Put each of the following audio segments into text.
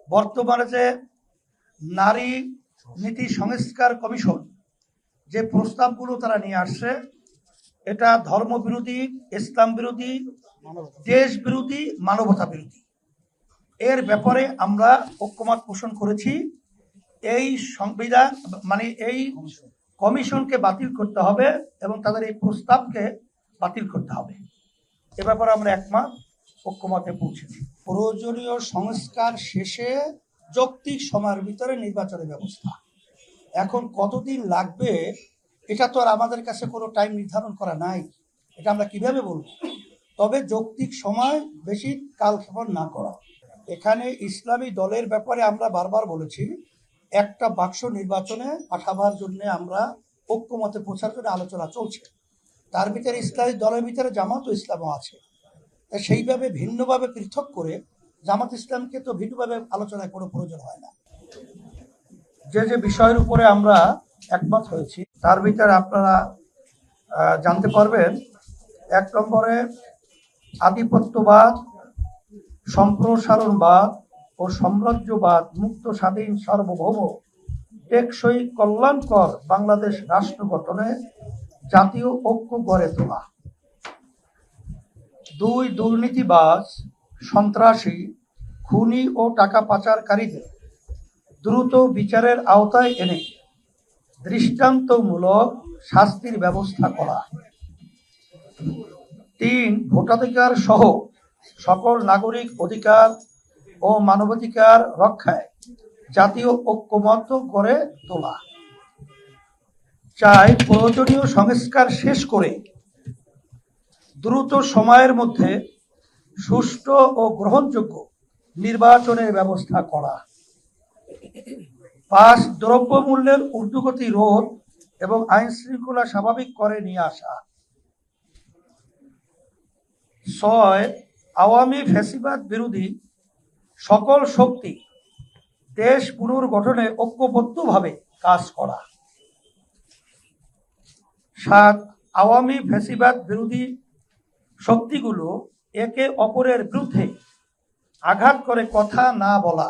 বর্তমানে যে নারী নীতি সংস্কার কমিশন যে প্রস্তাবগুলো তারা নিয়ে আসছে, এটা ধর্ম বিরোধী, ইসলাম বিরোধী, দেশ বিরোধী, মানবতা বিরোধী। এর ব্যাপারে আমরা ঐক্যমত পোষণ করেছি। এই সংবিধান এই কমিশনকে বাতিল করতে হবে এবং তাদের এই প্রস্তাবকে বাতিল করতে হবে। এ ব্যাপারে আমরা একমত ঐক্যমতে পৌঁছেছি। প্রয়োজনীয় সংস্কার শেষে যৌক্তিক সময়ের ভিতরে নির্বাচনের ব্যবস্থা। এখন কতদিন লাগবে এটা তো আর আমাদের কাছে কোনো টাইম নির্ধারণ করা নাই, এটা আমরা কিভাবে বলবো। তবে যৌক্তিক সময় বেশি কালক্ষেপণ না করা। এখানে ইসলামী দলের ব্যাপারে আমরা বারবার বলেছি, একটা বাক্স নির্বাচনে পাঠাবার জন্য আমরা ঐক্যমতে পৌঁছার জন্য আলোচনা চলছে। তার ভিতরে ইসলামী দলের ভিতরে জামাত ও ইসলামও আছে। সেইভাবে ভিন্নভাবে পৃথক করে জামাত ইসলামকে তো ভিন্নভাবে আলোচনায় কোনো প্রয়োজন হয় না। যে যে বিষয়ের উপরে আমরা একমত হয়েছি তার ভিতরে আপনারা জানতে পারবেন। 1 নম্বরে আধিপত্যবাদ, সম্প্রসারণবাদ ও সাম্রাজ্যবাদ মুক্ত, স্বাধীন, সার্বভৌম, টেকসই, কল্যাণকর বাংলাদেশ রাষ্ট্র গঠনে জাতীয় ঐক্য গড়ে তোলা। 2, দুর্নীতিবাজ, সন্ত্রাসী, খুনি ও টাকা পাচারকারীদের দ্রুত বিচারের আওতায় এনে দৃষ্টান্তমূলক শাস্তির ব্যবস্থা করা। 3, ভোটাধিকার সহ সকল নাগরিক অধিকার ও মানবাধিকার রক্ষায় জাতীয় ঐক্যমত্য গড়ে তোলা। 4, প্রয়োজনীয় সংস্কার শেষ করে দ্রুত সময়ের মধ্যে সুষ্ঠু ও গ্রহণযোগ্য নির্বাচনের ব্যবস্থা করা। 5, দ্রব্যমূল্যের ঊর্ধ্বগতি রোধ এবং আইন শৃঙ্খলা স্বাভাবিক করে নিয়ে আসা। 6, আওয়ামী ফ্যাসিবাদ বিরোধী সকল শক্তি দেশ পুনর্গঠনে ঐক্যবদ্ধভাবে কাজ করা। 7, আওয়ামী ফ্যাসিবাদ বিরোধী শক্তিগুলো একে অপরের বিরুদ্ধে আঘাত করে কথা না বলা।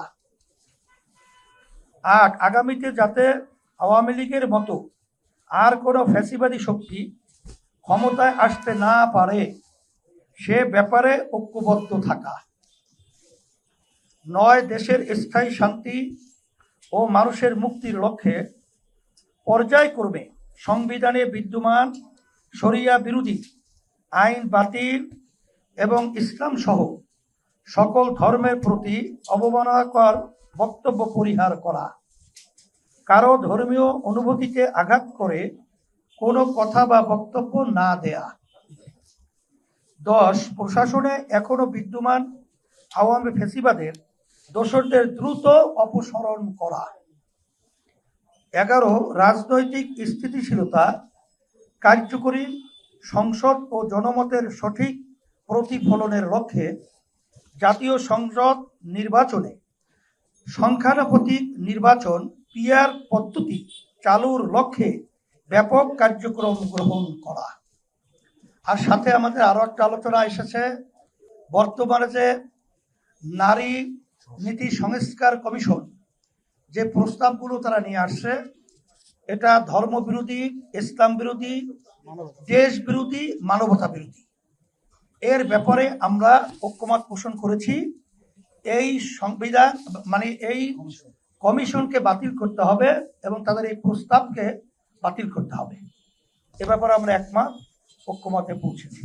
8, আগামীতে যাতে আওয়ামী লীগের মতো আর কোনো ফ্যাসিবাদী শক্তি ক্ষমতায় আসতে না পারে সে ব্যাপারে ঐক্যবদ্ধ থাকা। 9, দেশের স্থায়ী শান্তি ও মানুষের মুক্তির লক্ষ্যে পর্যায়ক্রমে সংবিধানে বিদ্যমান শরিয়া বিরোধী আইন বাতিল এবং ইসলাম সহ সকল ধর্মের প্রতি অবমাননাকর বক্তব্য পরিহার করা। কারো ধর্মীয় অনুভূতিতে আঘাত করে কোনো কথা বা বক্তব্য না দেয়া। 10, প্রশাসনে এখনো বিদ্যমান আওয়ামী ফ্যাসিবাদের দোষরদের দ্রুত অপসারণ করা। 11, রাজনৈতিক স্থিতিশীলতা, কার্যকরী সংসদ ও জনমতের সঠিক প্রতিফলনের লক্ষ্যে জাতীয় সংসদ নির্বাচনে সংখ্যানুপাতিক নির্বাচন পিআর পদ্ধতি চালুর লক্ষ্যে ব্যাপক কার্যক্রম গ্রহণ করা। আর সাথে আমাদের আরো একটা আলোচনা এসেছে, বর্তমানে যে নারী নীতি সংস্কার কমিশন যে প্রস্তাবগুলো তারা নিয়ে আসছে, এটা ধর্ম বিরোধী, ইসলাম বিরোধী, দেশ বিরোধী, মানবতা বিরোধী। এর ব্যাপারে আমরা ঐক্যমত পোষণ করেছি। এই সংবিধান এই কমিশনকে বাতিল করতে হবে এবং তাদের এই প্রস্তাবকে বাতিল করতে হবে। এ ব্যাপারে আমরা একমত ঐক্যমতে পৌঁছেছি।